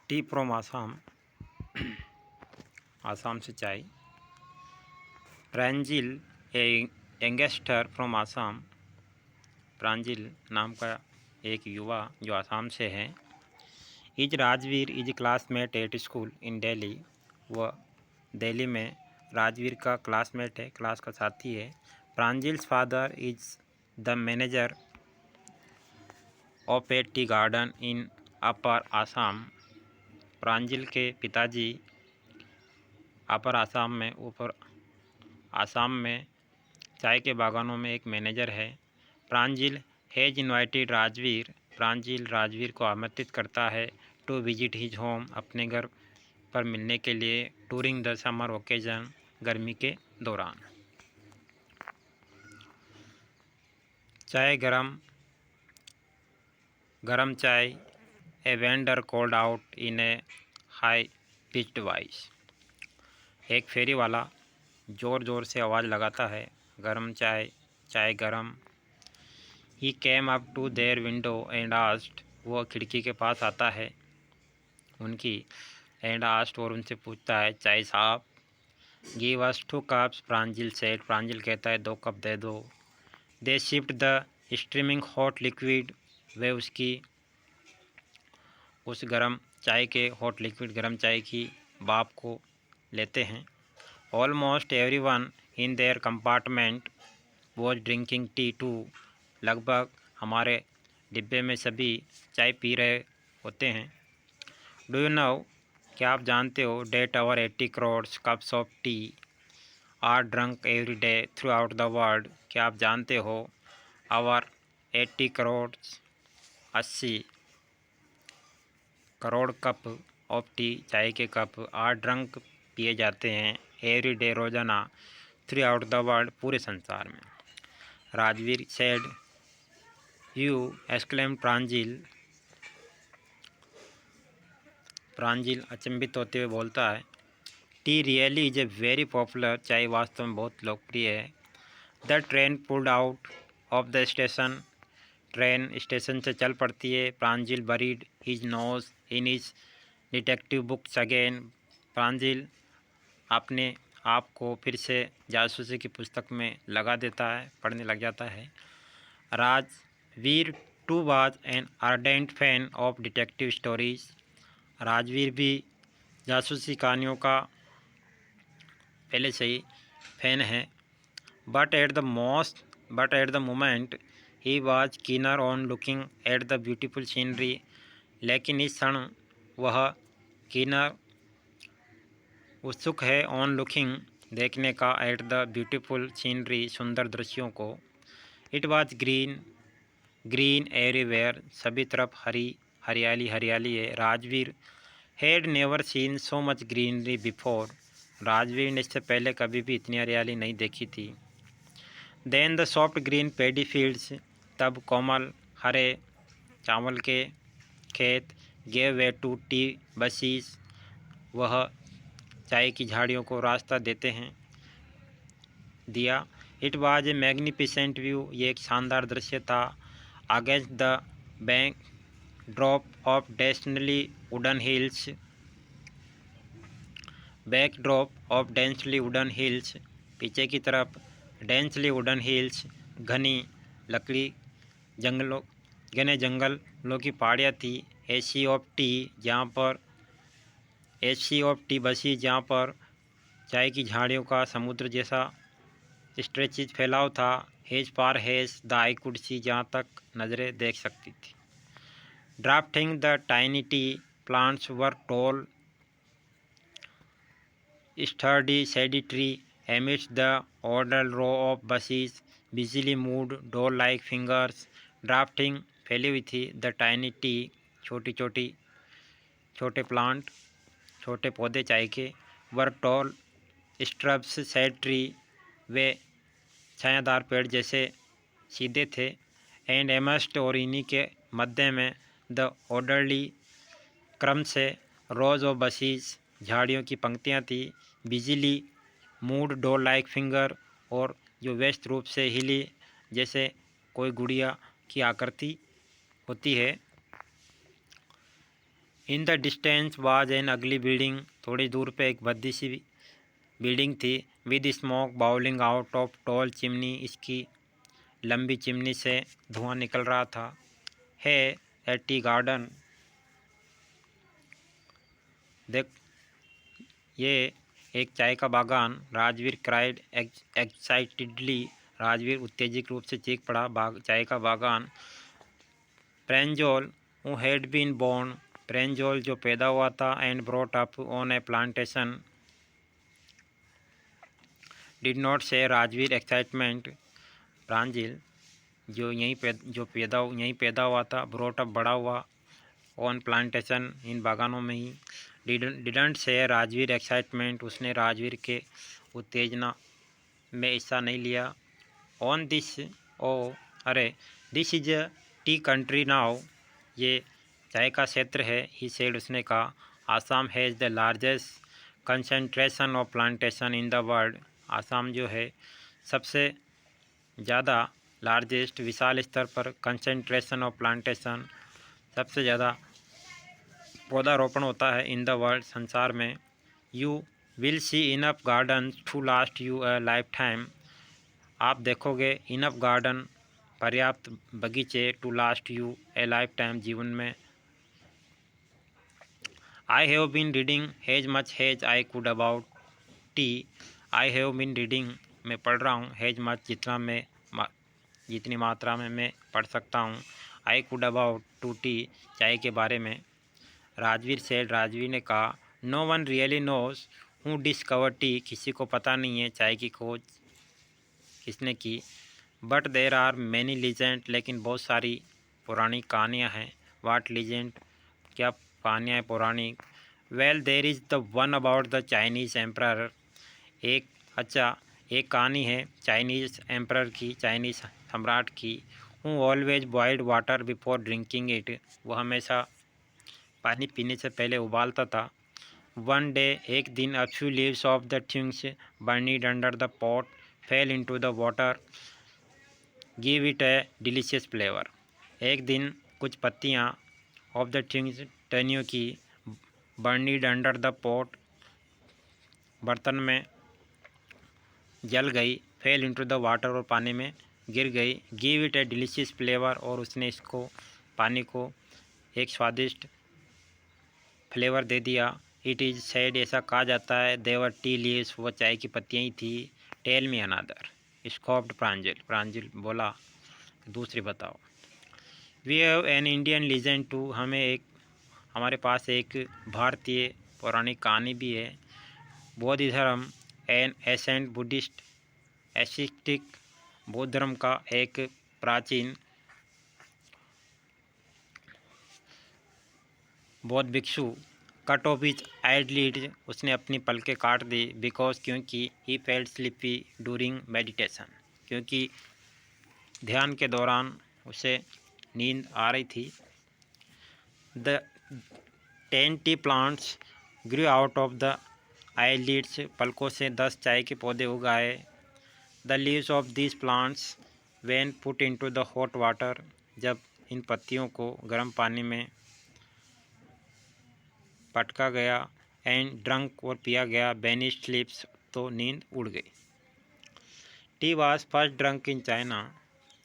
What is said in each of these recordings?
T from Assam, Assam से चाय। प्रांजिल a youngster from Assam, प्रांजिल नाम का एक युवा जो आसाम से है। Is Rajveer is classmate at school इन दिल्ली, वह दिल्ली में राजवीर का क्लासमेट है, क्लास का साथी है। Pranjil's father is the manager of a tea garden in upper Assam, Pranjil के पिताजी अपर आसाम में ऊपर आसाम में चाय के बागानों में एक मैनेजर है। प्रांजिल हैज़ इनवाइटेड राजवीर, प्रांजिल राजवीर को आमंत्रित करता है टू विजिट हिज होम, अपने घर पर मिलने के लिए, टूरिंग द समर ओकेजन, गर्मी के दौरान। चाय गरम चाय, a vendor called out in A high pitched voice, एक फेरी वाला ज़ोर ज़ोर से आवाज़ लगाता है, गरम चाय, चाय गरम। He came up to their window and asked, वह खिड़की के पास आता है उनकी, एंड आस्क्ड और उनसे पूछता है, चाय साहब। Give us 2 cups, Pranjil said, Pranjil कहता है 2 कप दे दो। They shift the steaming hot liquid, वे उस गरम चाय के हॉट लिक्विड गरम चाय की भाप को लेते हैं। Almost everyone in their compartment was drinking tea too, लगभग हमारे डिब्बे में सभी चाय पी रहे होते हैं। डू यू नो, क्या आप जानते हो, that our 80 crore cups of tea are drunk every day throughout the world, क्या आप जानते हो our 80 crore 80 crore cup of tea, चाय के कप, आर ड्रंक पिए जाते हैं, एवरी डे रोज़ाना, थ्रू आउट द वर्ल्ड पूरे संसार में। Rajveer said, you exclaim Pranjil, Pranjil अचंभित होते हुए बोलता है, tea really is a very popular, चाय वास्तव में बहुत लोकप्रिय है। The train pulled out of the station, train station से चल पड़ती है। Pranjil buried his nose in his detective books again, Pranjil अपने आप को फिर से जासूसी की पुस्तक में लगा देता है, पढ़ने लग जाता है। Rajveer too was an ardent fan of detective stories, Rajveer भी जासूसी कहानियों का पहले से ही फैन है। But at the moment he was keener on looking at the beautiful scenery, लेकिन इस क्षण वह कीनर उत्सुक है ऑन लुकिंग देखने का, एट द ब्यूटीफुल सीनरी सुंदर दृश्यों को। इट वॉज ग्रीन एवरीवेयर, सभी तरफ हरियाली है। Rajveer had never seen so much greenery before, Rajveer ने इससे पहले कभी भी इतनी हरियाली नहीं देखी थी। Then the soft green paddy fields, तब कोमल हरे चावल के खेत, gave way to tea bushes, वह चाय की झाड़ियों को रास्ता दिया। It was a magnificent view, ये एक शानदार दृश्य था। Against the backdrop of densely wooden hills, पीछे की तरफ डेंसली वुडन हिल्स, घने जंगलों की पहाड़ियाँ थी। एसी ऑफ टी बसी, जहाँ पर चाय की झाड़ियों का समुद्र जैसा स्ट्रेचिज फैलाव था। हेज पार hedge the I could see, जहाँ तक नज़रें देख सकती थी। Drafting the tiny tea plants were tall sturdy shady tree amidst the ordered row of buses, busily moved doll-like fingers, drafting फैली हुई थी। द टाइनी टी, छोटे प्लांट, छोटे पौधे चाय के, were tall shrubs shade tree, वे छायादार पेड़ जैसे सीधे थे। एंड एमस्ट, और इन्हीं के मध्य में, द ऑर्डरली क्रम से, रोज ऑफ बसीज, झाड़ियों की पंक्तियाँ थी। बिजली मूड डॉल लाइक फिंगर, और जो व्यस्त रूप से हिली जैसे कोई गुड़िया की आकृति होती है। In the distance was an अगली बिल्डिंग, थोड़ी दूर पे एक भद्दी सी बिल्डिंग थी। With smoke bowling out of tall chimney, इसकी लंबी चिमनी से धुआं निकल रहा था। है ए टी गार्डन, देख ये एक चाय का बागान। राजवीर क्राइड एक्साइटेडली, राजवीर उत्तेजित रूप से चीख पड़ा। चाय का बागान। प्रेंजोल हु हैड बीन बोर्न, प्रेंजोल जो पैदा हुआ था, and brought up on A plantation, did not से राजवीर एक्साइटमेंट। प्रांजिल जो यहीं पैदा हुआ था, ब्रॉट अप बड़ा हुआ, ऑन प्लांटेशन इन बागानों में ही। डिडंट से राजवीर एक्साइटमेंट, उसने राजवीर के उत्तेजना में हिस्सा नहीं लिया। ऑन दिस ओ अरे this is a T country now, ये चाय का क्षेत्र है। ही सेड, उसने कहा। Assam has the largest concentration of plantation in the world, Assam जो है सबसे ज़्यादा लार्जेस्ट विशाल स्तर पर कंसंट्रेशन ऑफ प्लांटेशन, सबसे ज़्यादा पौधारोपण होता है इन द वर्ल्ड, संसार में। You will see enough garden to last you a lifetime, आप देखोगे इनफ गार्डन, पर्याप्त बगीचे, to last you a lifetime, जीवन में। I have been reading as much as I could about tea, I have been reading, मैं पढ़ रहा हूँ, हैज मच जितनी मात्रा में मैं पढ़ सकता हूँ, I could about to tea, चाय के बारे में। राजवीर सेड, राजवीर ने कहा। No one really knows who discovered tea, किसी को पता नहीं है चाय की खोज किसने की। But there are many legend, लेकिन बहुत सारी पुरानी कहानियाँ हैं। वाट लीजेंड, क्या कहानियाँ हैं पौराणिक। Well there is the one about the Chinese emperor, एक कहानी है चाइनीज़ एम्प्रर की, चाइनीज़ सम्राट की। हूँ always boiled water before drinking it, वो हमेशा पानी पीने से पहले उबालता था। वन डे, एक दिन, a few leaves of the things burning under the pot fell into the water, give it a delicious flavour. एक दिन कुछ पत्तियाँ ऑफ द थिंग्स, टहनियों की, बर्निड अंडर द पॉट, बर्तन में जल गई, फेल इनटू द वाटर, और पानी में गिर गई, give it a delicious flavour, और उसने इसको, पानी को, एक स्वादिष्ट फ्लेवर दे दिया। इट इज़ सेड, ऐसा कहा जाता है, देवर टी लीव्स, वो चाय की पत्तियाँ ही थी। टेल मी अनदर, स्कॉप्ड प्रांजल, प्रांजल बोला दूसरी बताओ। We have an Indian legend too, हमारे पास एक भारतीय पौराणिक कहानी भी है। बौद्ध धर्म एन एसेंट बुद्धिस्ट एसिस्टिक, बौद्ध धर्म का एक प्राचीन बौद्ध भिक्षु, कट ऑफ हिज आईलिड्स, उसने अपनी पलकें काट दी, बिकॉज, क्योंकि, he felt sleepy during meditation, क्योंकि ध्यान के दौरान उसे नींद आ रही थी। The 10 T plants Guru out of the eyelids, पलकों से 10 चाय के पौधे उगाए। The leaves of this plants when put into the hot water, जब इन पत्तियों को गर्म पानी में पटका गया, एंड ड्रंक, और पिया गया, बेनिश स्लीप्स, तो नींद उड़ गई। Tea was first drunk in China,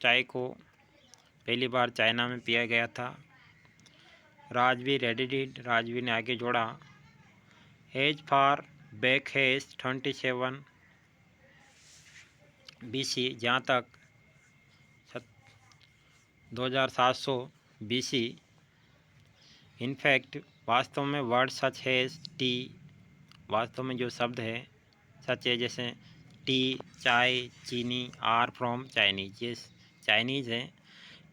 चाय को पहली बार चाइना में पिया गया था। राजवीर एडिटेड, राजवीर ने आगे जोड़ा। As far back as 27 BC, जहाँ तक 2700 BC। इनफैक्ट, वास्तव में, वर्ड सच हैज़ टी, वास्तव में जो शब्द है सच है, जैसे टी, चाय, चीनी, आर फ्रॉम चाइनीज, ये चाइनीज़ है।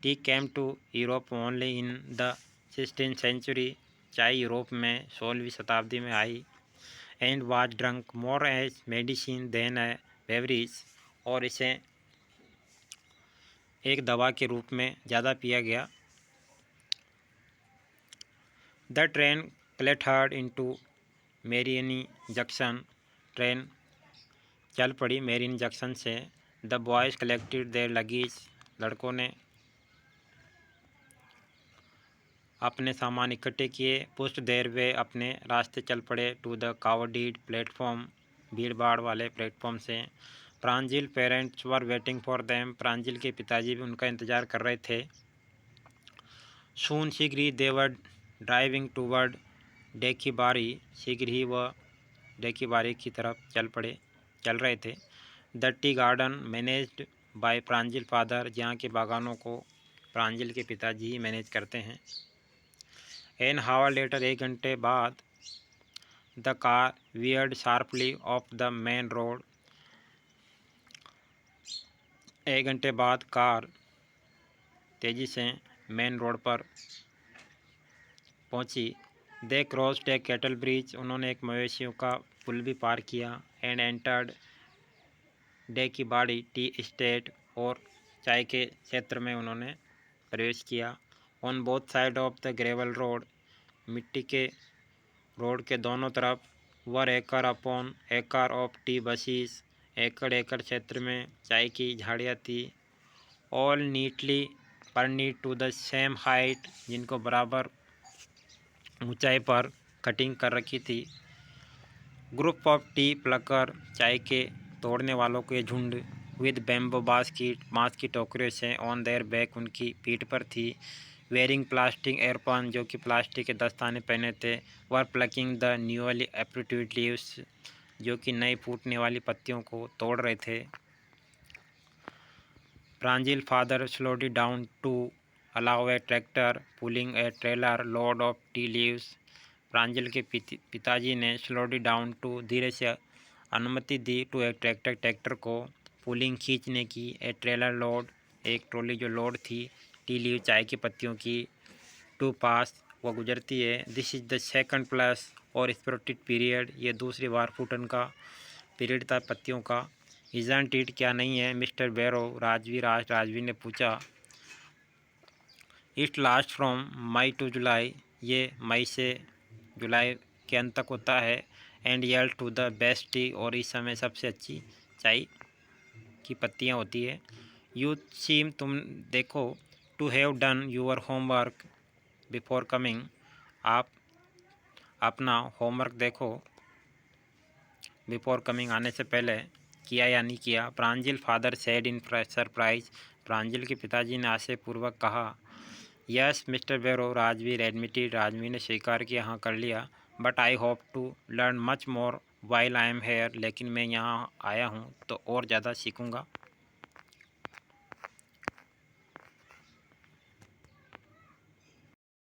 Tea came to Europe only in the 16th century, चाय यूरोप में 16वीं शताब्दी में आई। And was drunk more as medicine than a beverage, और इसे एक दवा के रूप में ज़्यादा पिया गया। The train clattered into Mariani junction, ट्रेन चल पड़ी मेरिन जंक्शन से। The boys collected their luggage, लड़कों ने अपने सामान इकट्ठे किए। पुस्ट देर वे अपने रास्ते चल पड़े टू द कावडीड प्लेटफॉर्म, भीड़ भाड़ वाले प्लेटफॉर्म से। Pranjil parents were waiting for them, Pranjil के पिताजी भी उनका इंतज़ार कर रहे थे। सून शीघ्र ही दे वर ड्राइविंग टूवर्ड डेकीबारी, शीघ्र ही वह डेकीबारी की तरफ चल रहे थे। The tea garden managed by Pranjil father, जहाँ के बागानों को प्रांजिल के पिताजी ही मैनेज करते हैं। एन हावर लेटर, 1 घंटे बाद, the car weird sharply of the main road, 1 घंटे बाद कार तेज़ी से मेन रोड पर पहुंची। दे क्रॉस्ड ए कैटल ब्रिज, उन्होंने एक मवेशियों का पुल भी पार किया। एंड एंटर्ड डेकीबाड़ी टी एस्टेट, और चाय के क्षेत्र में उन्होंने प्रवेश किया। On both side of the gravel road, मिट्टी के रोड के दोनों तरफ, वर एकड़ अपॉन एकड़ ऑफ टी बशीज, एकड़ एकड़ क्षेत्र में चाय की झाड़ियाँ थी। All neatly pruned to the same height, जिनको बराबर ऊंचाई पर कटिंग कर रखी थी। ग्रुप ऑफ टी प्लकर, चाय के तोड़ने वालों के झुंड। विद बैम्बो बास्केट, बाँस की टोकरियों से। ऑन देयर बैक, उनकी पीठ पर थी। वेयरिंग प्लास्टिक एयरपन, जो कि प्लास्टिक के दस्ताने पहने थे। वर प्लकिंग द न्यूअली एप्रूटेड लीव्स, जो कि नई फूटने वाली पत्तियों को तोड़ रहे थे। Pranjil father slowed down to allow a tractor pulling a trailer load of tea leaves, Pranjil के पिताजी ने स्लोडी डाउन टू, धीरे से अनुमति दी, टू एक ट्रैक्टर को पुलिंग, खींचने की, ए ट्रेलर लोड, एक ट्रॉली जो लोड थी, टी लीव, चाय की पत्तियों की, टू पास, वो गुजरती है। This is the second flush और स्प्रोटेड पीरियड, ये दूसरी बार फूटन का पीरियड था पत्तियों का। इजंट इट, क्या नहीं है, मिस्टर बैरो, राजवी ने पूछा। It last from May to July, ये मई से जुलाई के अंत तक होता है। And yield to the best tea, और इस समय सबसे अच्छी चाय की पत्तियाँ होती है। यू सीम, तुम देखो, to have done your homework before coming, आप अपना होमवर्क देखो बिफोर कमिंग, आने से पहले किया या नहीं किया। Pranjal father said in surprise, Pranjal के पिताजी ने आश्चर्यपूर्वक कहा। Yes mister Barrow, Rajveer admitted, Rajveer ने स्वीकार किया, हाँ कर लिया। But I hope to learn much more while I am here, लेकिन मैं यहाँ आया हूँ तो और ज़्यादा सीखूँगा।